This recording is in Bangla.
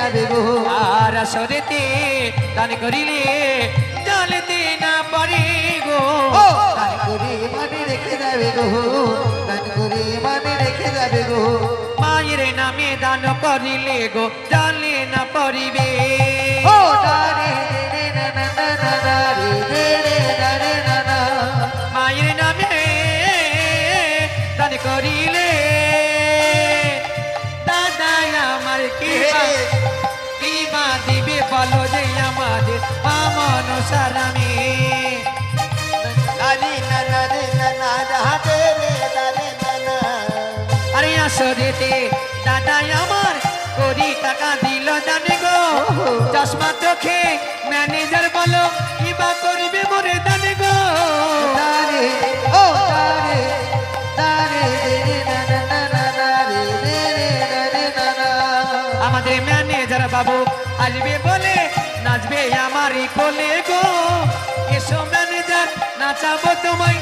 যাবে গো আর আসরেতে দান করিলে জানতে না পারি গো দান করে মানে রেখে যাবে গো দান করে মানে রেখে যাবে গো মায়ের নামে দান করিলে গো জানলে না পারিবে ও দারে রে না না না না না রে রে না রে না না মায়ের নামে দান করিলে দাদা আমার কিবা দিবে বলো যে আমাদের পামন সারামে নারে না না রে না না রাতে রে দারে না না আরে আসরেতে দাদা আমার কোটি টাকা দিল জানে গো চশমা চোখে ম্যানেজার বলো কিবা করবে মোরে জানে গো দারে ও দারে দারে রে না না না না না রে রে না রে না না আমাদের ম্যানেজার বাবু আসবে বলে নাচবে আমারই কোলে গো এসো ম্যানেজার নাচাবো তোমায়